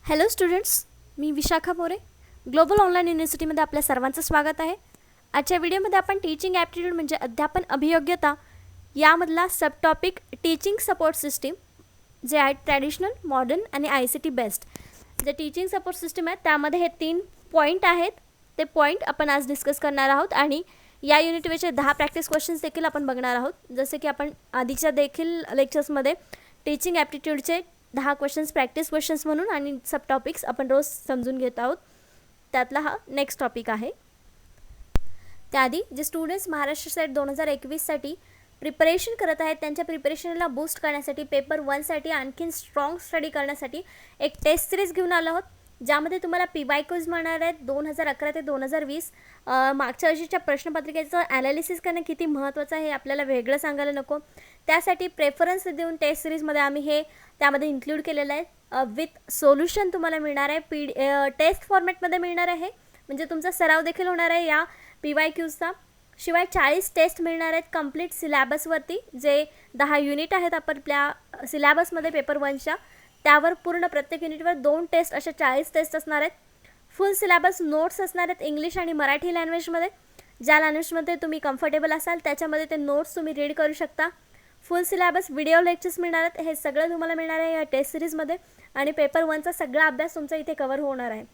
Hello students, मी Vishakha More. Global online युनिव्हर्सिटीमध्ये आपल्या सर्वांचं स्वागत आहे. आजच्या व्हिडिओमध्ये आपण टीचिंग ॲप्टिट्यूड म्हणजे अध्यापन अभियोग्यता यामधला सब टॉपिक टीचिंग सपोर्ट सिस्टीम जे आहे ट्रॅडिशनल, मॉडर्न आणि ICT बेस्ड. जे टीचिंग सपोर्ट सिस्टीम आहे त्यामध्ये हे 3 पॉईंट आहेत. ते पॉईंट आपण आज डिस्कस करणार आहोत आणि या युनिटचे 10 प्रॅक्टिस क्वेश्चन्स देखील आपण बघणार आहोत. जसे की आपण आधीच्या देखील लेक्चर्समध्ये टीचिंग ॲप्टिट्यूडचे 10 क्वेश्चन्स प्रॅक्टिस क्वेश्चन्स म्हणून आणि सब टॉपिक्स आपण रोज समजून घेत आहोत. त्यातला हा नेक्स्ट टॉपिक आहे. त्याआधी जे स्टुडंट्स महाराष्ट्र सेट 2021साठी प्रिपरेशन करत आहेत त्यांच्या प्रिपरेशनला बूस्ट करण्यासाठी पेपर 1साठी आणखीन स्ट्रॉंग स्टडी करण्यासाठी एक टेस्ट सिरीज घेऊन आलो आहोत, ज्यामध्ये तुम्हाला PYQs मिळणार आहेत. 2011 ते 2020 मागच्या वर्षीच्या प्रश्नपत्रिकेचं ॲनालिसिस करणं किती महत्त्वाचं आहे हे आपल्याला वेगळं सांगायला नको. त्यासाठी प्रेफरन्स देऊन टेस्ट सिरीजमध्ये आम्ही हे त्यामध्ये इन्क्लूड केलेलं आहे. विथ सोल्युशन तुम्हाला मिळणार आहे. टेस्ट फॉर्मॅटमध्ये मिळणार आहे, म्हणजे तुमचा सराव देखील होणार आहे या PYQsचा. शिवाय 40 टेस्ट मिळणार आहेत कंप्लीट सिलॅबसवरती, जे 10 युनिट आहेत आपल्या सिलॅबसमध्ये पेपर 1च्या. त्यावर पूर्ण प्रत्येक युनिटवर 2 टेस्ट अशा 40 टेस्ट असणार आहेत. फुल सिलॅबस नोट्स असणार आहेत इंग्लिश आणि मराठी लँग्वेजमध्ये. ज्या लँग्वेजमध्ये तुम्ही कम्फर्टेबल असाल त्याच्यामध्ये ते नोट्स तुम्ही रीड करू शकता. फुल सिलॅबस व्हिडिओ लेक्चर्स मिळणार आहेत. हे सगळं तुम्हाला मिळणार आहे या टेस्ट सिरीजमध्ये आणि पेपर 1चा सगळा अभ्यास तुमचा इथे कवर होणार आहे.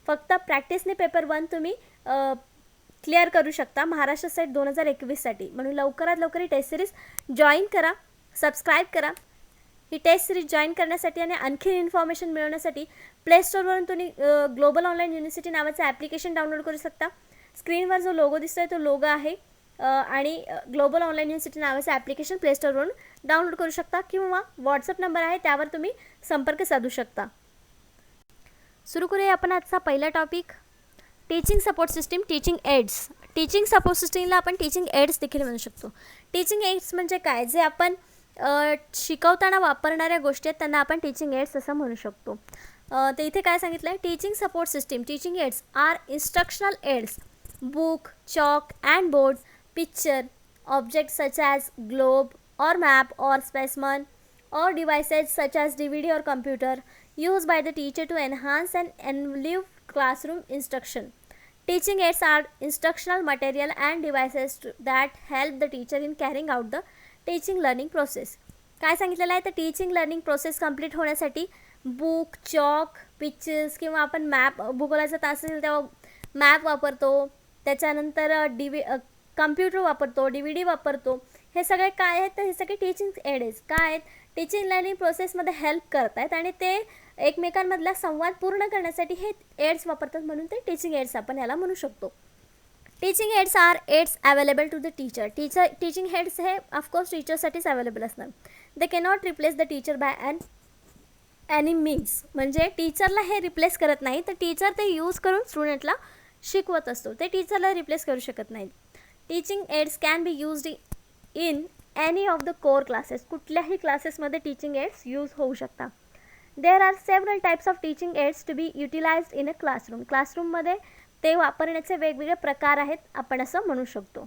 फक्त प्रॅक्टिसने पेपर 1 तुम्ही क्लिअर करू शकता महाराष्ट्र सेट 2021साठी. म्हणून लवकरात लवकर ही टेस्ट सिरीज जॉईन करा, सबस्क्राईब करा. ही टेस्ट सिरीज जॉईन करण्यासाठी आणि आणखी इन्फॉर्मेशन मिळवण्यासाठी प्ले स्टोरवरून तुम्ही ग्लोबल ऑनलाईन युनिव्हर्सिटी नावाचं ॲप्लिकेशन डाउनलोड करू शकता. स्क्रीनवर जो लोगो दिसतोय तो लोगो आहे आणि ग्लोबल ऑनलाईन युनिव्हर्सिटी नावाचं ॲप्लिकेशन प्ले स्टोरवरून डाउनलोड करू शकता किंवा व्हॉट्सअप नंबर आहे त्यावर तुम्ही संपर्क साधू शकता. सुरू करूया आपण आजचा पहिला topic, teaching support system, teaching aids. Teaching support सिस्टीमला आपण टीचिंग एड्स देखील म्हणू शकतो. टीचिंग एड्स म्हणजे काय, जे आपण शिकवताना वापरणाऱ्या गोष्टी आहेत त्यांना आपण टीचिंग एड्स असं म्हणू शकतो. तर इथे काय सांगितलं आहे, teaching support system teaching aids are instructional aids, book, chalk and board, picture, objects such as globe or map or specimen, or devices such as DVD or computer used by the teacher to enhance and enliven classroom instruction. Teaching aids are instructional material and devices that help the teacher in carrying out the teaching learning process. काय सांगितलेलं आहे, तर teaching learning process complete होण्यासाठी book, chalk, pictures किंवा आपण map, भूगोलाचा तास असेल तेव्हा मॅप वापरतो, त्याच्यानंतर कम्प्युटर वापरतो, DVD वापरतो. हे सगळे काय आहेत, तर हे सगळे टीचिंग एड्स काय आहेत, टीचिंग लर्निंग प्रोसेसमध्ये हेल्प करत आहेत आणि ते एकमेकांमधला संवाद पूर्ण करण्यासाठी हे एड्स वापरतात, म्हणून ते टीचिंग एड्स आपण याला म्हणू शकतो. Teaching aids are aids available to the teacher. Teaching aids हे ऑफकोर्स टीचरसाठीच अवेलेबल असणार. They cannot replace the teacher by any means. म्हणजे टीचरला हे रिप्लेस करत नाही, तर टीचर ते यूज करून स्टुडंटला शिकवत असतो, ते टीचरला रिप्लेस करू शकत नाहीत. Teaching aids can be used in any of the core classes. कुठल्याही क्लासेसमध्ये टीचिंग एड्स यूज होऊ शकतात. There are several types of teaching aids to be utilized in a classroom. क्लासरूममध्ये ते वापरण्याचे वेगवेगळे प्रकार आहेत, आपण असं म्हणू शकतो.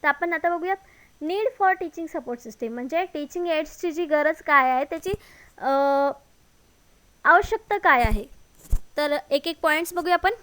तर आपण आता बघूयात need for teaching support system. म्हणजे टीचिंग एड्सची जी गरज काय आहे, त्याची आवश्यकता काय आहे, तर एक एक पॉईंट्स बघूया आपण.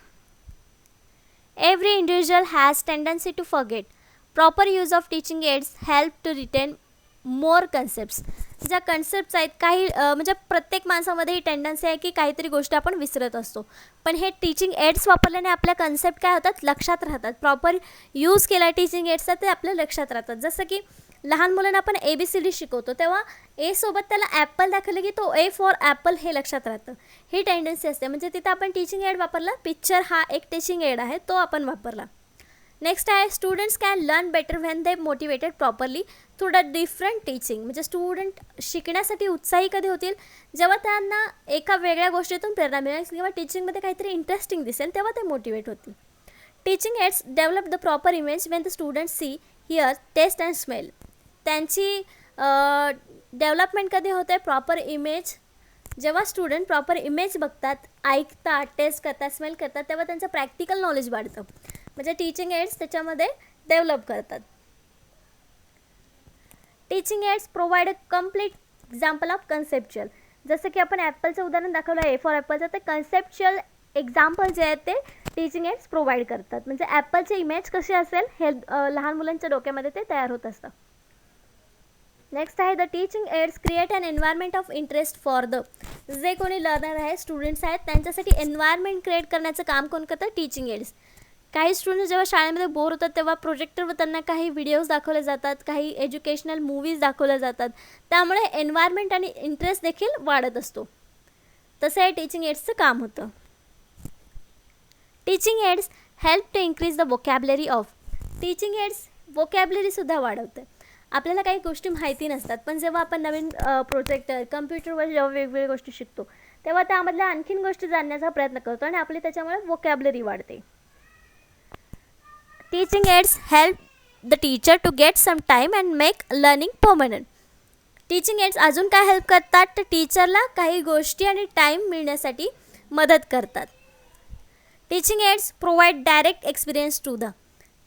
Every individual has tendency to forget. Proper use of teaching aids help to retain more concepts. ज्या कन्सेप्ट्स आहेत काही म्हणजे प्रत्येक माणसामध्ये ही टेंडन्सी आहे की काहीतरी गोष्टी आपण विसरत असतो, पण हे टीचिंग एड्स वापरल्याने आपल्या कन्सेप्ट काय होतात, लक्षात राहतात. प्रॉपर यूज केला टीचिंग एड्सचा ते आपल्या लक्षात राहतात. जसं की लहान मुलांना आपण ABCD शिकवतो तेव्हा ए सोबत त्याला ॲपल दाखवलं की तो A फॉर ॲपल हे लक्षात राहतं. ही टेंडन्सी असते, म्हणजे तिथं आपण टीचिंग एड वापरला. पिक्चर हा एक टीचिंग एड आहे, तो आपण वापरला. नेक्स्ट आहे students can learn better when they motivated properly through the different teaching. म्हणजे स्टुडंट शिकण्यासाठी उत्साही कधी होतील, जेव्हा त्यांना एका वेगळ्या गोष्टीतून प्रेरणा मिळेल किंवा टीचिंगमध्ये काहीतरी इंटरेस्टिंग दिसेल तेव्हा ते मोटिवेट होतील. Teaching aids develop the proper image when the student see, hear, taste and smell. त्यांची डेव्हलपमेंट कधी होते, प्रॉपर इमेज. जेव्हा स्टुडंट प्रॉपर इमेज बघतात, ऐकतात, टेस्ट करतात, स्मेल करतात, तेव्हा त्यांचं प्रॅक्टिकल नॉलेज वाढतं. म्हणजे टीचिंग एड्स त्याच्यामध्ये डेव्हलप करतात. Teaching aids provide a complete example of conceptual. जसं की आपण ॲपलचं उदाहरण दाखवलं ए फॉर ॲपलचं, तर कन्सेप्च्युअल एक्झाम्पल जे आहेत ते टीचिंग एड्स प्रोव्हाइड करतात. म्हणजे ॲपलची इमेज कशी असेल हे लहान मुलांच्या डोक्यामध्ये ते तयार होत असतं. नेक्स्ट आहे the teaching aids create an environment of interest for the, जे कोणी लर्नर आहे, स्टुडंट्स आहेत, त्यांच्यासाठी एन्व्हायरमेंट क्रिएट करण्याचं काम कोण करतं? Teaching AIDS. काही स्टुडंट्स जेव्हा शाळेमध्ये बोर होतात तेव्हा प्रोजेक्टरवर त्यांना काही व्हिडिओज दाखवले जातात, काही एज्युकेशनल मूवीज दाखवल्या जातात, त्यामुळे एन्व्हायरमेंट आणि इंटरेस्ट देखील वाढत असतो. तसं हे टीचिंग एड्सचं काम होतं. Teaching aids help to increase the vocabulary of, teaching aids वोकॅबलरीसुद्धा वाढवते. आपल्याला काही गोष्टी माहिती नसतात, पण जेव्हा आपण नवीन प्रोजेक्टर कम्प्युटरवर जेव्हा वेगवेगळ्या गोष्टी शिकतो तेव्हा त्यामधल्या आणखीन गोष्टी जाणण्याचा प्रयत्न करतो आणि आपली त्याच्यामुळे वोकॅबलरी वाढते. Teaching aids help the teacher to get some time and make learning permanent. Teaching aids अजून काय हेल्प करतात, तर टीचरला काही गोष्टी आणि टाईम मिळण्यासाठी मदत करतात. Teaching aids provide direct experience to the,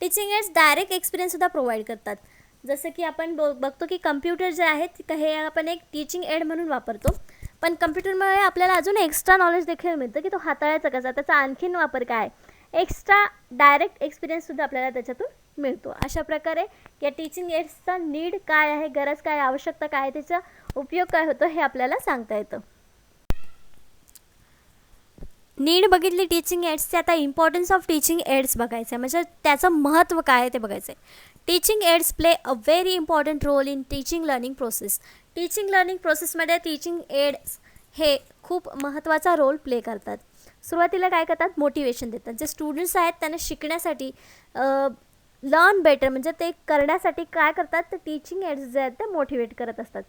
teaching aids direct एक्सपिरियन्ससुद्धा प्रोव्हाइड करतात. जसं की आपण बघतो की कम्प्युटर जे आहेत हे आपण एक टीचिंग एड म्हणून वापरतो, पण कम्प्युटरमुळे आपल्याला अजून एक्स्ट्रा नॉलेज देखील मिळतं की तो हाताळायचा कसा, त्याचा आणखीन वापर काय, एक्स्ट्रा डायरेक्ट एक्सपिरियन्ससुद्धा आपल्याला त्याच्यातून मिळतो. अशा प्रकारे या टीचिंग एड्सचा नीड काय आहे, गरज काय, आवश्यकता काय, त्याचा उपयोग काय होतो हे आपल्याला सांगता येतं. नीड बघितली टीचिंग एड्सचे, आता इम्पॉर्टन्स ऑफ टीचिंग एड्स बघायचं आहे, म्हणजे त्याचं महत्त्व काय आहे ते बघायचं आहे. Teaching aids play a very important role in teaching learning process. Teaching learning प्रोसेसमध्ये टीचिंग एड्स हे खूप महत्त्वाचा रोल प्ले करतात. सुरुवातीला काय करतात, मोटिवेशन देतात. जे स्टुडंट्स आहेत त्यांना शिकण्यासाठी लर्न बेटर म्हणजे ते करण्यासाठी काय करतात, तर टीचिंग एड्स जे आहेत ते मोटिवेट करत असतात.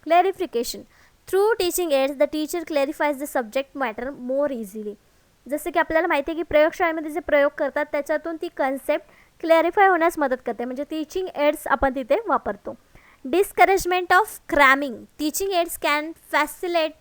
Clarification, through teaching aids the teacher clarifies the subject matter more easily. जसं की आपल्याला माहिती आहे की प्रयोगशाळेमध्ये जे प्रयोग करतात त्याच्यातून ती कन्सेप्ट क्लॅरिफाय होण्यास मदत करते, म्हणजे टीचिंग एड्स आपण तिथे वापरतो. Discouragement of cramming, teaching aids can facilitate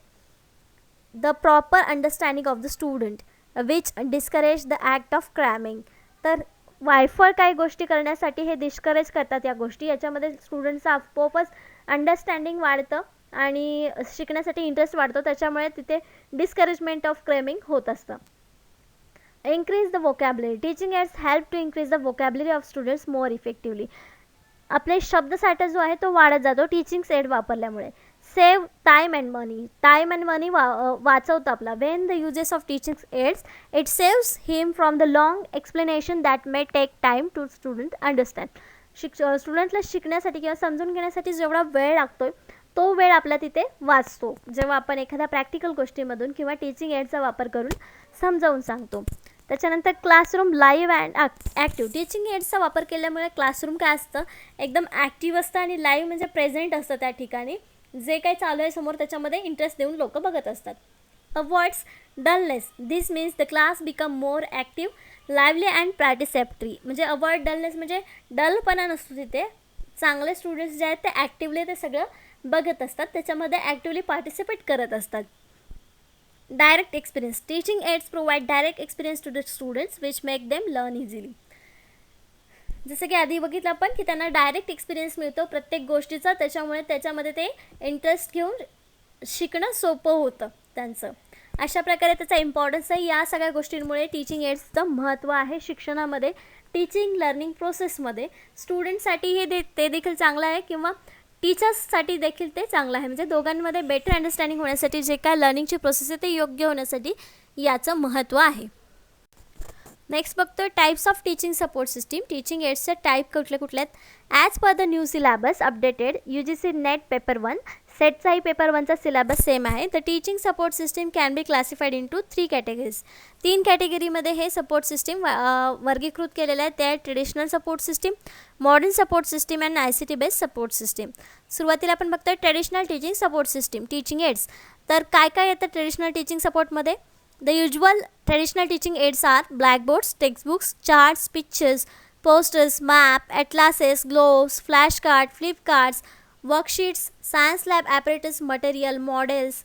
the proper understanding of the student which discourage the act of cramming. तर वायफळ काही गोष्टी करण्यासाठी हे डिस्करेज करतात या गोष्टी, याच्यामध्ये स्टुडंटचा आपोआपच अंडरस्टँडिंग वाढतं आणि शिकण्यासाठी इंटरेस्ट वाढतो, त्याच्यामुळे तिथे डिस्करेजमेंट ऑफ क्रॅमिंग होत असतं. Increase the vocabulary, teaching aids help to increase the vocabulary of students more effectively. आपले शब्दसाठा जो आहे तो वाढत जातो टीचिंग एड वापरल्यामुळे. Save time and money, time and money वाचवतं आपला. When the uses of teaching aids it saves him from the long explanation that may take time to student understand. स्टुडंटला शिकण्यासाठी किंवा समजून घेण्यासाठी जेवढा वेळ लागतो तो वेळ आपला तिथे वाचतो जेव्हा आपण एखाद्या प्रॅक्टिकल गोष्टीमधून किंवा टीचिंग एडचा वापर करून समजावून सांगतो. त्याच्यानंतर classroom live and active, teaching एड्सचा वापर केल्यामुळे क्लासरूम काय असतं, एकदम ॲक्टिव्ह असतं आणि लाईव्ह म्हणजे प्रेझेंट असतं त्या ठिकाणी. जे काही चालू आहे समोर त्याच्यामध्ये इंटरेस्ट देऊन लोक बघत असतात. Avoids dullness, this means the class become more active, lively and participatory. म्हणजे अवॉइड डलनेस म्हणजे डलपणा नसतो तिथे, चांगले स्टुडंट्स जे आहेत ते ॲक्टिव्हली ते सगळं बघत असतात, त्याच्यामध्ये ॲक्टिव्हली पार्टिसिपेट करत असतात. Direct experience, teaching aids provide direct experience to the students which make them learn easily. जसं की आधी बघितलं आपण की त्यांना डायरेक्ट एक्सपिरियन्स मिळतो प्रत्येक गोष्टीचा, त्याच्यामुळे त्याच्यामध्ये ते इंटरेस्ट घेऊन शिकणं सोपं होतं त्यांचं. अशा प्रकारे त्याचा इम्पॉर्टन्स आहे. या सगळ्या गोष्टींमुळे टीचिंग एड्सचं महत्त्व आहे शिक्षणामध्ये, टीचिंग लर्निंग प्रोसेसमध्ये. स्टुडंटसाठी हे ते देखील चांगलं आहे किंवा टीचर्ससाठी देखील ते चांगलं आहे. म्हणजे दोघांमध्ये बेटर अंडरस्टँडिंग होण्यासाठी जे काय लर्निंगची प्रोसेस आहे ते योग्य होण्यासाठी याचं महत्त्व आहे. नेक्स्ट बघतो types of teaching support system. Teaching एड्सचे टाईप कुठले कुठले आहेत. As per the new syllabus updated UGC NET paper 1, सेटचाही पेपर 1चा सिलेबस सेम आहे. The teaching support system can be classified into 3 categories. 3 कॅटेगरीमध्ये हे सपोर्ट सिस्टीम वर्गीकृत केलेलं आहे. ते आहे traditional support system, modern support system and ICT based support system. सुरुवातीला आपण बघतोय traditional teaching support system, teaching aids. तर काय काय येतं ट्रेडिशनल टीचिंग सपोर्टमध्ये. The usual traditional teaching aids are blackboards, textbooks, charts, pictures, posters, map, atlases, globes, flashcards, flip cards, worksheets, science lab apparatus material, models,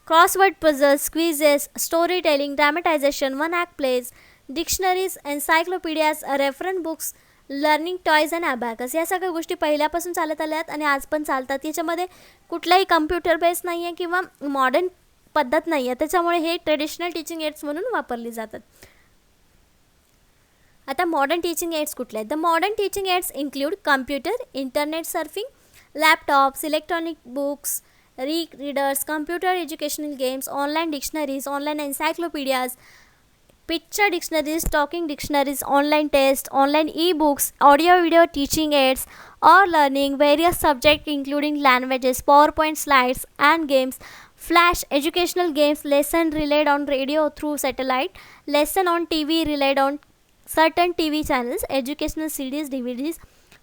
crossword puzzles, quizzes, storytelling, dramatization, one-act plays, dictionaries, encyclopedias, reference books, learning toys and abacus, या सगळ्या गोष्टी पहिल्यापासून चालत आल्या आहेत आणि आज पण चालतात. याच्यामध्ये कुठलाही कम्प्युटर बेस नाही आहे किंवा मॉडर्न पद्धत नाही आहे, त्याच्यामुळे हे ट्रेडिशनल टीचिंग एड्स म्हणून वापरली जातात. आता मॉडर्न टीचिंग एड्स कुठले आहेत? The modern teaching aids include computer, internet surfing, laptops, electronic books, readers, computer educational games, online dictionaries, online encyclopedias, picture dictionaries, talking dictionaries, online tests, online e-books, audio video teaching aids, or learning various subjects including languages, PowerPoint slides and games, flash educational games, lesson relayed on radio through satellite, lesson on TV relayed on certain TV channels, educational CDs, DVDs,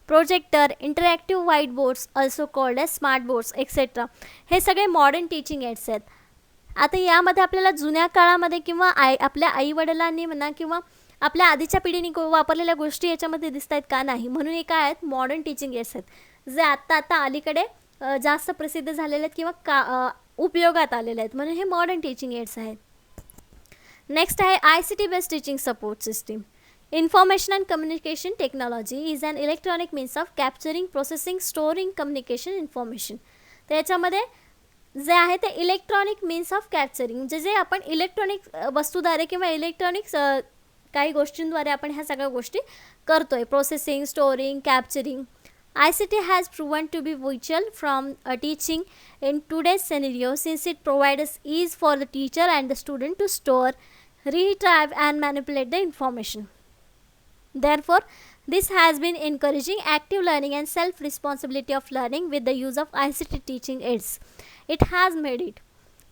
projector, interactive whiteboards also called as smart boards, etc. हे सगळे modern teaching aids आहेत. आता यामध्ये आपल्याला जुन्या काळामध्ये किंवा आपल्या आईवडिलांनी म्हणा किंवा आपल्या आधीच्या पिढीने वापरलेल्या गोष्टी याच्यामध्ये दिसत आहेत का नाही, म्हणून हे काय आहेत? मॉडर्न टीचिंग एड्स आहेत, जे आता अलीकडे जास्त प्रसिद्ध झालेले आहेत किंवा उपयोगात आलेले आहेत, म्हणून हे मॉडर्न टीचिंग एड्स आहेत. नेक्स्ट आहे ICT based teaching support system. Information and communication technology is an electronic means of capturing, processing, storing communication information. तर याच्यामध्ये जे आहे ते इलेक्ट्रॉनिक मीन्स ऑफ कॅप्चरिंग, म्हणजे जे आपण इलेक्ट्रॉनिक वस्तूद्वारे किंवा इलेक्ट्रॉनिक्स काही गोष्टींद्वारे आपण ह्या सगळ्या गोष्टी करतो आहे. Processing, storing, capturing. ICT has proven to be vital from teaching in today's scenario since it provides ease for the teacher and the student to store, retrieve and manipulate the information. Therefore, this has been encouraging active learning and self-responsibility of learning with the use of ICT teaching aids. It has made it.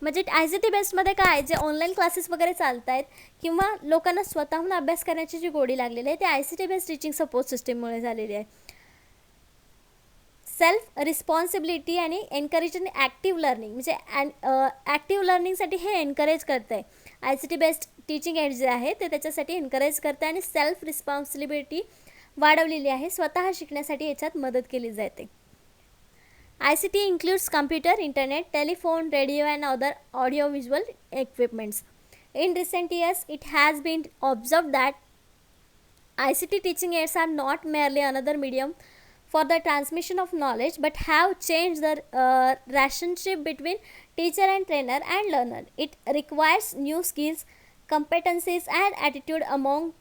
म्हणजे ICT बेस्डमध्ये काय आहे, जे online classes वगैरे चालत आहेत किंवा लोकांना स्वतःहून अभ्यास करण्याची जी गोडी लागलेली आहे, ते ICT बेस्ड टीचिंग सपोर्ट सिस्टीममुळे झालेली आहे. सेल्फ रिस्पॉन्सिबिलिटी आणि एनकरेजिंग ॲक्टिव्ह लर्निंग, म्हणजे ॲक्टिव्ह लर्निंगसाठी हे एनकरेज करतं आहे. ICT बेस्ड टीचिंग एड जे आहे ते त्याच्यासाठी एनकरेज करतं आहे आणि सेल्फ रिस्पॉन्सिबिलिटी वाढवलेली आहे, स्वतः शिकण्यासाठी याच्यात मदत केली जाते. ICT includes computer, internet, telephone, radio and other audio-visual equipments. In recent years, it has been observed that ICT teaching aids are not merely another medium for the transmission of knowledge but have changed the relationship between teacher and trainer and learner. It requires new skills, competencies and attitude among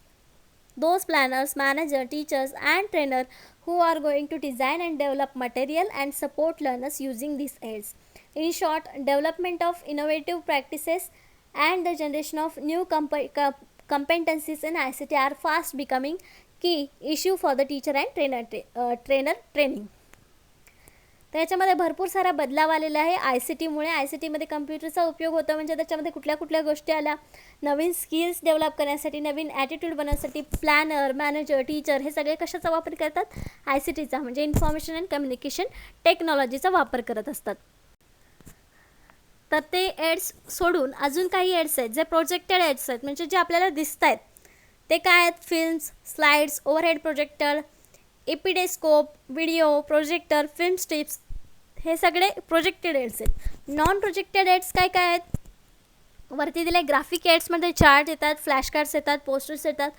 those planners, managers, teachers and trainers who are going to design and develop material and support learners using these aids. In short, development of innovative practices and the generation of new competencies in ICT are fast becoming key issue for the teacher and trainer training. तर याच्यामध्ये भरपूर सारा बदलाव आलेला आहे ICTमुळे. ICTमध्ये कम्प्युटरचा उपयोग होतो, म्हणजे त्याच्यामध्ये कुठल्या गोष्टी आल्या, नवीन स्किल्स डेव्हलप करण्यासाठी, नवीन ॲटिट्यूड बनवण्यासाठी प्लॅनर, मॅनेजर, टीचर हे सगळे कशाचा वापर करतात? ICTचा, म्हणजे इन्फॉर्मेशन अँड कम्युनिकेशन टेक्नॉलॉजीचा वापर करत असतात. तर ते एड्स सोडून अजून काही एड्स आहेत जे प्रोजेक्टेड एड्स आहेत, म्हणजे जे आपल्याला दिसत आहेत ते काय आहेत? Films, slides, overhead projector, epidiascope, video, projector, film strips, हे सगळे प्रोजेक्टेड एड्स आहेत. नॉन प्रोजेक्टेड एड्स काय काय आहेत? वरती दिले ग्राफिक एड्समध्ये चार्ट येतात, फ्लॅश कार्ड्स येतात, पोस्टर्स येतात,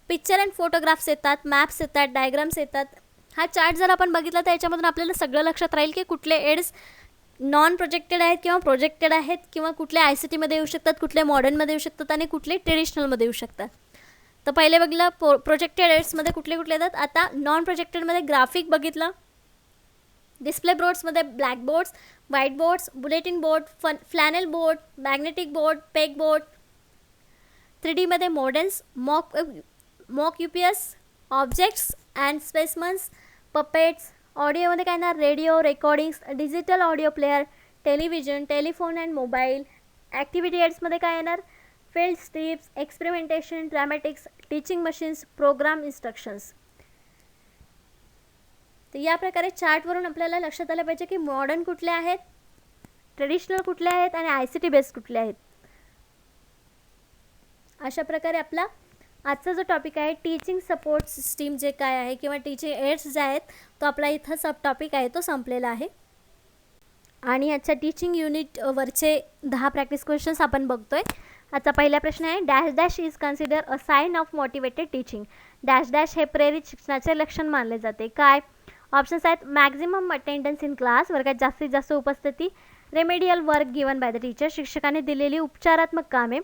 पिक्चर अँड फोटोग्राफ्स येतात, मॅप्स येतात, डायग्राम्स येतात. हा चार्ट जर आपण बघितला तर याच्यामधून आपल्याला सगळं लक्षात राहील की कुठले एड्स नॉन प्रोजेक्टेड आहेत किंवा प्रोजेक्टेड आहेत, किंवा कुठले ICTमध्ये येऊ शकतात, कुठले मॉडर्नमध्ये येऊ शकतात आणि कुठले ट्रेडिशनलमध्ये येऊ शकतात. तर पहिले बघितलं प्रोजेक्टेड एड्समध्ये कुठले येतात. आता नॉन प्रोजेक्टेडमध्ये ग्राफिक बघितलं, डिस्प्ले बोर्ड्समध्ये black boards, white boards, bulletin board, flannel board, magnetic board, peg board. 3Dमध्ये models, mock UPS, objects and specimens, puppets. ऑडिओमध्ये काय येणार? Radio, recordings, digital audio player, television, telephone and mobile. Activity एड्समध्ये काय येणार? Field strips, experimentation, dramatics, teaching machines, program instructions. तर या प्रकारे चार्टवरून आपल्याला लक्षात आलं पाहिजे की मॉडर्न कुठले आहेत, ट्रेडिशनल कुठले आहेत आणि ICT बेस्ड कुठले आहेत. अशा प्रकारे आपला आजचा जो टॉपिक आहे टीचिंग सपोर्ट सिस्टीम जे काय आहे किंवा टीचिंग एड्स जे आहेत, तो आपला इथं सब टॉपिक आहे तो संपलेला आहे. आणि आजच्या टीचिंग युनिटवरचे 10 प्रॅक्टिस क्वेश्चन्स आपण बघतोय. आजचा पहिला प्रश्न आहे, dash dash is consider a sign of motivated teaching. Dash dash हे प्रेरित शिक्षणाचे लक्षण मानले जाते. काय? ऑप्शन्स आहेत मॅक्झिमम अटेंडन्स इन क्लास, वर्गात जास्तीत जास्त उपस्थिती, remedial work given by the teacher, शिक्षकाने दिलेली उपचारात्मक कामे,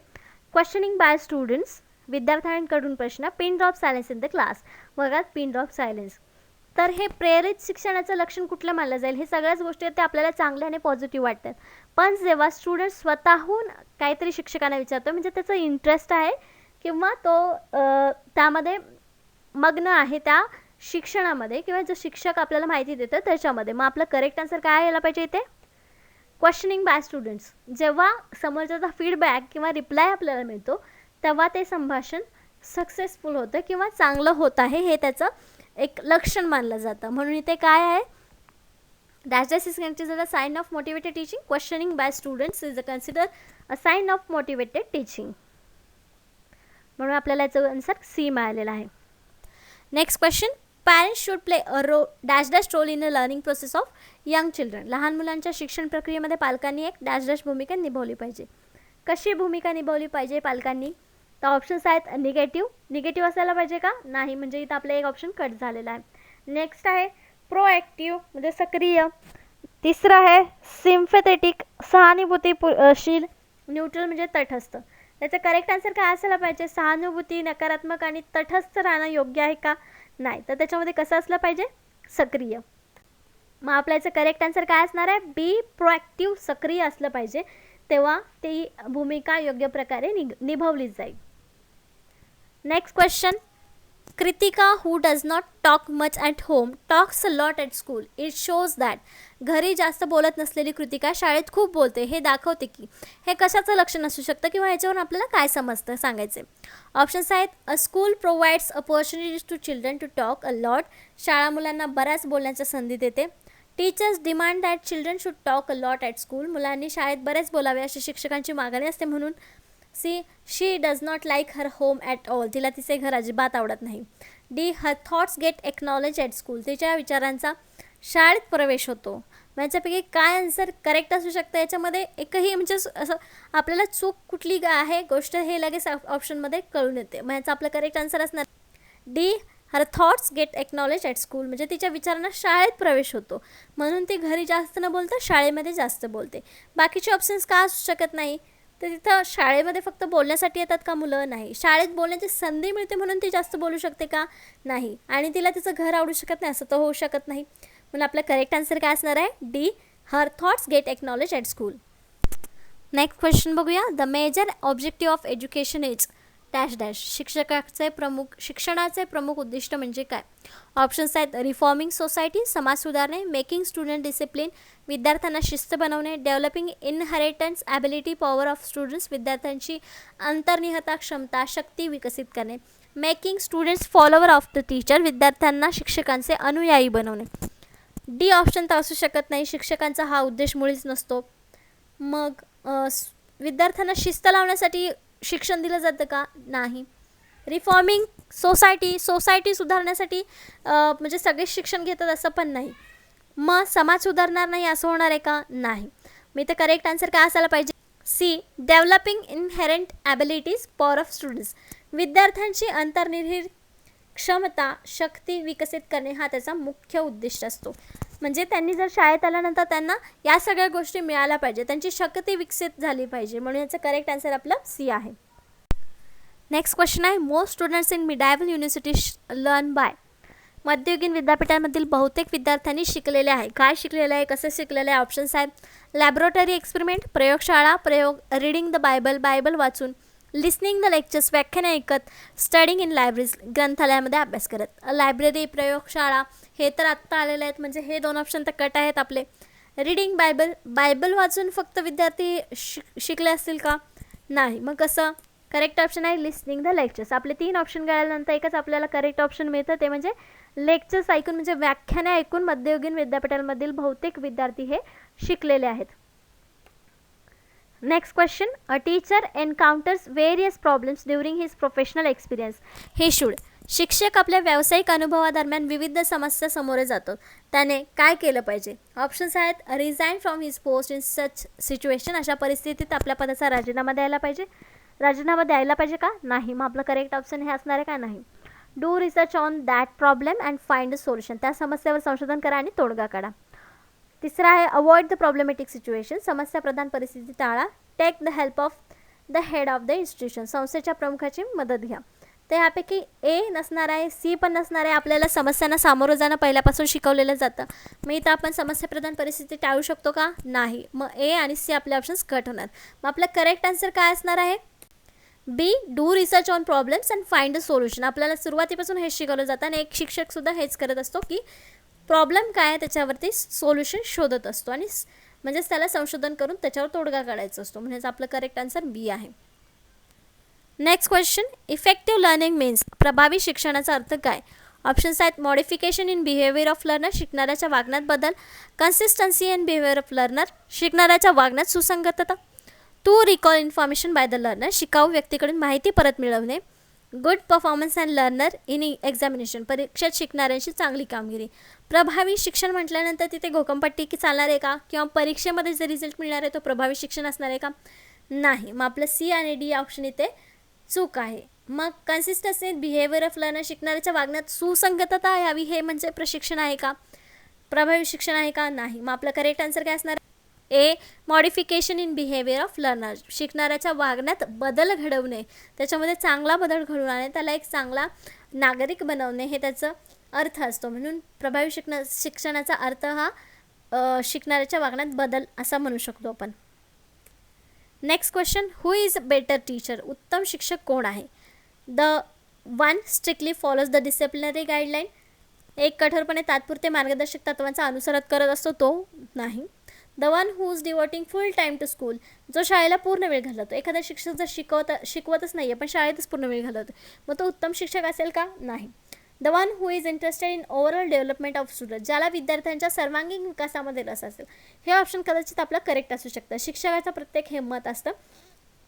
क्वेश्चनिंग बाय स्टुडंट्स, विद्यार्थ्यांकडून प्रश्न, pin drop silence in the class, वर्गात पिन ड्रॉप सायलेन्स. तर हे प्रेरित शिक्षणाचं लक्षण कुठलं मानलं जाईल? हे सगळ्याच गोष्टी ते आपल्याला चांगल्या आणि पॉझिटिव्ह वाटतात. पण जेव्हा स्टुडंट स्वतःहून काहीतरी शिक्षकांना विचारतो, म्हणजे त्याचा इंटरेस्ट आहे किंवा तो त्यामध्ये मग्न आहे त्या शिक्षणामध्ये, किंवा जो शिक्षक आपल्याला माहिती देतो त्याच्यामध्ये, मग आपलं करेक्ट आन्सर काय यायला पाहिजे इथे? Questioning by students. जेव्हा समोरच्याचा फीडबॅक किंवा रिप्लाय आपल्याला मिळतो तेव्हा ते संभाषण सक्सेसफुल होतं किंवा चांगलं होत आहे हे त्याचं एक लक्षण मानलं जातं. म्हणून इथे काय आहे? Dash dash is considered a sign of motivated teaching, questioning by students is considered a sign of motivated teaching. म्हणून आपल्याला याचं आन्सर सी मिळालेला आहे. Next question, parents should play a dash dash role in a learning process of young children. लहान मुलांच्या शिक्षण प्रक्रियेमध्ये पालकांनी एक डॅश डॅश भूमिका निभावली पाहिजे. कशी भूमिका निभावली पाहिजे पालकांनी? तर ऑप्शन्स आहेत निगेटिव्ह असायला पाहिजे का? नाही, म्हणजे इथं आपला एक ऑप्शन कट झालेला आहे. नेक्स्ट आहे प्रोॲक्टिव्ह म्हणजे सक्रिय. तिसरं आहे सिम्पॅथेटिक सहानुभूतीशील. न्यूट्रल म्हणजे तटस्थ. त्याचं करेक्ट आन्सर काय असायला पाहिजे? सहानुभूती, नकारात्मक आणि तटस्थ राहणं योग्य आहे का? नाही. तर त्याच्यामध्ये कसं असलं पाहिजे? सक्रिय. मग आपल्या याचं करेक्ट आन्सर काय असणार आहे? बी प्रोॲक्टिव्ह, सक्रिय असलं पाहिजे, तेव्हा ती भूमिका योग्य प्रकारे निभावली जाईल. Next question, Kritika who does not talk much at home talks a lot at school. It shows that. घरी जास्त बोलत नसलेली कृतिका शाळेत खूप बोलते हे दाखवते की. हे कशाचं लक्षण असू शकतं किंवा ह्याच्यावरून आपल्याला काय समजतं सांगायचे. ऑप्शन्स आहेत a school provides opportunities to children to talk a lot. शाळा मुलांना बऱ्याच बोलण्याच्या संधी देते. Teachers demand that children should talk a lot at school. मुलांनी शाळेत बरेच बोलावे अशी शिक्षकांची मागणी असते म्हणून. C she does not like her home at all. तिला तिचे घर अजिबात आवडत नाही. D her thoughts get acknowledge at school. तिच्या विचारांचा शाळेत प्रवेश होतो. याच्यापैकी काय आन्सर करेक्ट असू शकतं? याच्यामध्ये एकही म्हणजे असं आपल्याला चूक कुठली आहे गोष्ट हे लगेच ऑप्शनमध्ये कळून येते. मग याचा आपलं करेक्ट आन्सर असणार D her thoughts get acknowledge at school. म्हणजे तिच्या विचारांना शाळेत प्रवेश होतो म्हणून ती घरी जास्त न बोलता शाळेमध्ये जास्त बोलते. बाकीचे ऑप्शन्स का असू शकत नाही? तर तिथं शाळेमध्ये फक्त बोलण्यासाठी येतात का मुलं? नाही. शाळेत बोलण्याची संधी मिळते म्हणून ती जास्त बोलू शकते का? नाही. आणि तिला तिचं घर आवडू शकत नाही असं तर होऊ शकत नाही. म्हणून आपलं करेक्ट आन्सर काय असणार आहे? D her thoughts get acknowledge at school. Next question बघूया. The major objective of education is dash dash. शिक्षणाचे प्रमुख उद्दिष्ट म्हणजे काय? ऑप्शन्स आहेत रिफॉर्मिंग सोसायटी, समाज सुधारणे, मेकिंग स्टुडंट डिसिप्लिन, विद्यार्थ्यांना शिस्त बनवणे, developing inheritance ability power of students, विद्यार्थ्यांची अंतर्निहित क्षमता शक्ती विकसित करणे, making students follower of the teacher, विद्यार्थ्यांना शिक्षकांचे अनुयायी बनवणे. डी ऑप्शन तर असू शकत नाही. शिक्षकांचा हा उद्देश मुळीच नसतो. मग विद्यार्थ्यांना शिस्त लावण्यासाठी शिक्षण दिलं जातं का? नाही. रिफॉर्मिंग सोसायटी सुधारण्यासाठी म्हणजे सगळे शिक्षण घेतात असं पण नाही. मग समाज सुधारणार नाही असं होणार आहे का? नाही. मी तर करेक्ट आन्सर काय असायला पाहिजे? C developing inherent abilities power of students. विद्यार्थ्यांची अंतर्निहित क्षमता शक्ती विकसित करणे हा त्याचा मुख्य उद्दिष्ट असतो. म्हणजे त्यांनी जर शाळेत आल्यानंतर त्यांना या सगळ्या गोष्टी मिळाल्या पाहिजे, त्यांची शक्ती विकसित झाली पाहिजे. म्हणून याचं करेक्ट आन्सर आपलं सी आहे. नेक्स्ट क्वेश्चन आहे most students in medieval university learn by. मध्ययुगीन विद्यापीठांमधील बहुतेक विद्यार्थ्यांनी शिकलेले आहे. काय शिकलेलं आहे? कसं शिकलेलं आहे? ऑप्शन्स आहेत लॅबोरेटरी एक्सपेरिमेंट, प्रयोगशाळा, रिडिंग द बायबल वाचून, लिसनिंग द लेक्चर्स बाख्याने ऐकत, स्टडिंग इन लायब्ररीज ग्रंथालयामध्ये अभ्यास करत. लायब्ररी, प्रयोगशाळा हे तर आत्ता आलेले आहेत म्हणजे हे दोन ऑप्शन तर कट आहेत आपले. रिडिंग बायबल वाचून फक्त विद्यार्थी शिकले असतील का? नाही. मग कसं? करेक्ट ऑप्शन आहे लिसनिंग द लेक्चर्स. आपले 3 ऑप्शन गळाल्यानंतर एकच आपल्याला करेक्ट ऑप्शन मिळतं ते म्हणजे लेक्चर्स ऐकून म्हणजे व्याख्याने ऐकून मध्ययुगीन विद्यापीठांमधील बहुतेक विद्यार्थी हे शिकलेले आहेत. Next question, a teacher एन्काउंटर्स various problems during his professional experience. हे शुड. शिक्षक आपल्या व्यावसायिक अनुभवादरम्यान विविध समस्या सामोरे जातो. त्याने काय केलं पाहिजे? ऑप्शन्स आहेत resign from his post in such situation. अशा परिस्थितीत आपल्या पदाचा राजीनामा द्यायला पाहिजे का? नाही. मग आपलं करेक्ट ऑप्शन हे असणार आहे का? नाही. Do research on that problem and find a solution. त्या समस्येवर संशोधन करा आणि तोडगा काढा. तिसरा आहे अवॉइड द प्रॉब्लेमॅटिक सिच्युएशन. समस्या प्रधान परिस्थिती टाळा. Take the help of the head of the institution. संस्थेच्या प्रमुखाची मदत घ्या. तर ह्यापैकी ए नसणार आहे, सी पण नसणार आहे. आपल्याला समस्यांना सामोरं जाणं पहिल्यापासून शिकवलेलं जातं. मग इथं आपण समस्या प्रधान परिस्थिती टाळू शकतो का? नाही. मग ए आणि सी आपले ऑप्शन्स कट होणार. मग आपलं करेक्ट आन्सर काय असणार आहे? B, do research on problems and find a solution. आपल्याला सुरुवातीपासून हेच शिकवलं जातं आणि एक शिक्षकसुद्धा हेच करत असतो की प्रॉब्लेम काय आहे त्याच्यावरती सोल्युशन शोधत असतो आणि म्हणजेच त्याला संशोधन करून त्याच्यावर तोडगा काढायचा असतो. म्हणजेच आपलं करेक्ट आन्सर बी आहे. Next question, effective learning means. प्रभावी शिक्षणाचा अर्थ काय? ऑप्शन्स आहेत modification in behaviour of learner, शिकणाऱ्याच्या वागण्यात बदल. Consistency in behaviour of learner, शिकणाऱ्याच्या वागण्यात सुसंगतता. To recall information by the learner, शिकाऊ व्यक्तीकडून माहिती परत मिळवणे. Good performance and learner in examination, परीक्षेत शिकणाऱ्यांची चांगली कामगिरी. प्रभावी शिक्षण म्हटल्यानंतर तिथे घोकंपट्टी की चालणार आहे का? किंवा परीक्षेमध्ये जे रिझल्ट मिळणार आहे तो प्रभावी शिक्षण असणार आहे का? नाही. मग आपलं सी आणि डी ऑप्शन इथे चूक आहे. मग consistency in behaviour of learner, शिकणाऱ्याच्या वागण्यात सुसंगतता यावी, हे म्हणजे प्रशिक्षण आहे का? प्रभावी शिक्षण आहे का? नाही. मग आपलं करेक्ट आन्सर काय असणार? A, modification in behaviour of learner, शिकणाऱ्याच्या वागण्यात बदल घडवणे, त्याच्यामध्ये चांगला बदल घडवून आणणे, त्याला एक चांगला नागरिक बनवणे हे त्याचं अर्थ असतो. म्हणून प्रभावी शिक्षणाचा अर्थ हा शिकणाऱ्याच्या वागण्यात बदल असा म्हणू शकतो आपण. Next question, who is a better teacher. उत्तम शिक्षक कोण आहे? The one strictly follows the disciplinary guideline, एक कठोरपणे तात्पुरते मार्गदर्शक तत्वांचा अनुसरण करत असतो तो. नाही. The one who is devoting full time to school, जो शाळेला पूर्ण वेळ घालवतो. एखादा शिक्षक जर शिकवतच नाही आहे पण शाळेतच पूर्ण वेळ घालवतो, मग तो उत्तम शिक्षक असेल का? नाही. The one who is interested in overall development of student, ज्याला विद्यार्थ्यांच्या सर्वांगीण विकासामध्ये रस असेल. हे ऑप्शन कदाचित आपलं करेक्ट असू शकतं. शिक्षकाचं प्रत्येक हे मत असतं.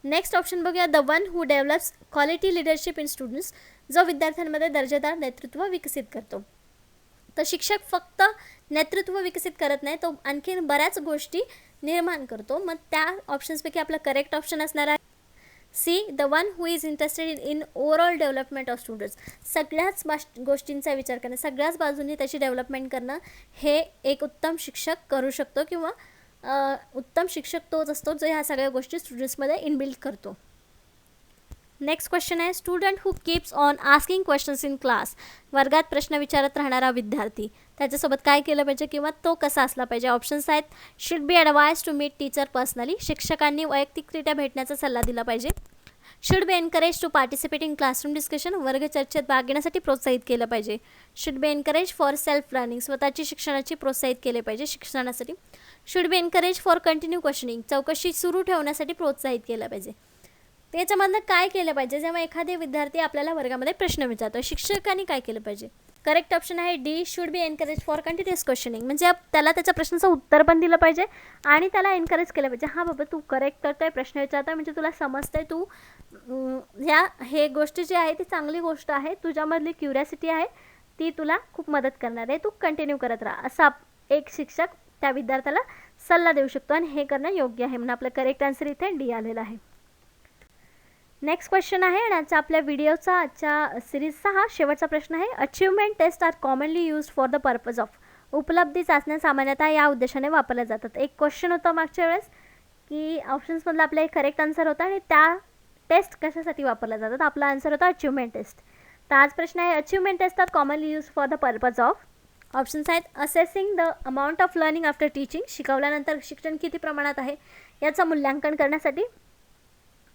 नेक्स्ट ऑप्शन बघूया, the one who develops quality leadership in students, जो विद्यार्थ्यांमध्ये दर्जेदार नेतृत्व विकसित करतो. तर शिक्षक फक्त नेतृत्व विकसित करत नाही, तो आणखीन बऱ्याच गोष्टी निर्माण करतो. मग त्या ऑप्शन्सपैकी आपलं करेक्ट ऑप्शन असणार आहे C, the one who is interested in overall development of students, सगळ्याच गोष्टींचा विचार करणं, सगळ्याच बाजूंनी त्याची डेव्हलपमेंट करणं हे एक उत्तम शिक्षक करू शकतो. किंवा उत्तम शिक्षक तोच असतो जो ह्या सगळ्या गोष्टी स्टुडंट्समध्ये इनबिल्ट करतो. नेक्स्ट क्वेश्चन आहे, student who keeps on asking questions in class, वर्गात प्रश्न विचारत राहणारा विद्यार्थी, त्याच्यासोबत काय केलं पाहिजे किंवा तो कसा असला पाहिजे? ऑप्शन्स आहेत should be advise to meet teacher personally, शिक्षकांनी वैयक्तिकरित्या भेटण्याचा सल्ला दिला पाहिजे. Should be encourage to participate in classroom discussion, वर्ग चर्चेत भाग घेण्यासाठी प्रोत्साहित केलं पाहिजे. Should be encourage for self learning, स्वतःची शिक्षणाची प्रोत्साहित केले पाहिजे शिक्षणासाठी. Should be encourage for continue questioning, चौकशी सुरू ठेवण्यासाठी प्रोत्साहित केलं पाहिजे. त्याच्यामधनं काय केलं पाहिजे? जेव्हा एखादे विद्यार्थी आपल्याला वर्गामध्ये प्रश्न विचारतो, शिक्षकांनी काय केलं पाहिजे? करेक्ट ऑप्शन आहे D, should be encourage for continuous questioning, म्हणजे त्याला त्याच्या प्रश्नाचं उत्तर पण दिलं पाहिजे आणि त्याला एनकरेज केलं पाहिजे. हां बाबा, तू करेक्ट करतोय, प्रश्न विचारतोय, म्हणजे तुला समजतंय, तू हे गोष्टी जी आहे ती चांगली गोष्ट आहे, तुझ्यामधली क्युरियासिटी आहे ती तुला खूप मदत करणार आहे, तू कंटिन्यू करत राहा, असा एक शिक्षक त्या विद्यार्थ्याला सल्ला देऊ शकतो आणि हे करणं योग्य आहे. म्हणून आपलं करेक्ट आन्सर इथे डी आलेला आहे. नेक्स्ट क्वेश्चन आहे आणि आजच्या आपल्या व्हिडिओचा आजच्या सिरीजचा हा शेवटचा प्रश्न आहे. Achievement test are commonly used for the purpose of, उपलब्धी चाचण्या सामान्यतः या उद्देशाने वापरल्या जातात. एक क्वेश्चन होता मागच्या वेळेस की ऑप्शन्समधला आपला एक करेक्ट आन्सर होता आणि त्या टेस्ट कशासाठी वापरल्या जातात? आपला आन्सर होता अचिव्हमेंट टेस्ट. तर आज प्रश्न आहे achievement test are commonly used for the purpose of. Options आहेत assessing the amount of learning after teaching, शिकवल्यानंतर शिक्षण किती प्रमाणात आहे याचं मूल्यांकन करण्यासाठी.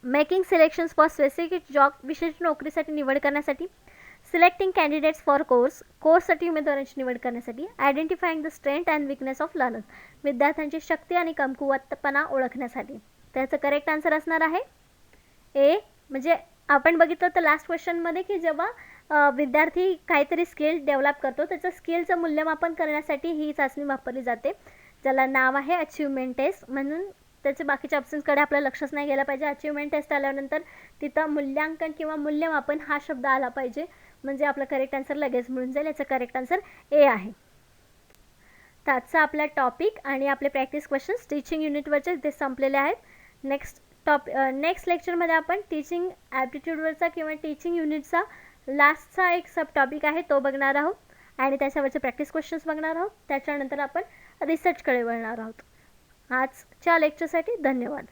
Making selections for specific job, विशेष नोकरीसाठी निवड करण्यासाठी. सिलेक्टिंग कॅन्डिडेट्स फॉर कोर्ससाठी उमेदवारांची निवड करण्यासाठी. Identifying the strength and weakness of learners, विद्यार्थ्यांची शक्ती आणि कमकुवतपणा ओळखण्यासाठी. त्याचं करेक्ट आन्सर असणार आहे ए. म्हणजे आपण बघितलं तर लास्ट क्वेश्चनमध्ये की जेव्हा विद्यार्थी काहीतरी स्किल डेव्हलप करतो त्याचं स्किलचं मूल्यमापन करण्यासाठी ही चाचणी वापरली जाते, ज्याला नाव आहे अचिव्हमेंट टेस्ट. म्हणून त्याचे बाकीच्या ऑप्शन्सकडे आपलं लक्षच नाही गेलं पाहिजे. अचिव्हमेंट टेस्ट आल्यानंतर तिथं मूल्यांकन किंवा मूल्यमापन हा शब्द आला पाहिजे, म्हणजे आपलं करेक्ट आन्सर लगेच मिळून जाईल. याचं करेक्ट आन्सर ए आहे. तर आजचा आपला टॉपिक आणि आपले प्रॅक्टिस क्वेश्चन्स टीचिंग युनिटवरचे ते संपलेले आहेत. नेक्स्ट लेक्चरमध्ये आपण टीचिंग ॲप्टिट्यूडवरचा किंवा टीचिंग युनिटचा लास्टचा एक सब टॉपिक आहे तो बघणार आहोत आणि त्याच्यावरचे प्रॅक्टिस क्वेश्चन्स बघणार आहोत. त्याच्यानंतर आपण रिसर्चकडे वळणार आहोत. आजच्या लेक्चरसाठी धन्यवाद.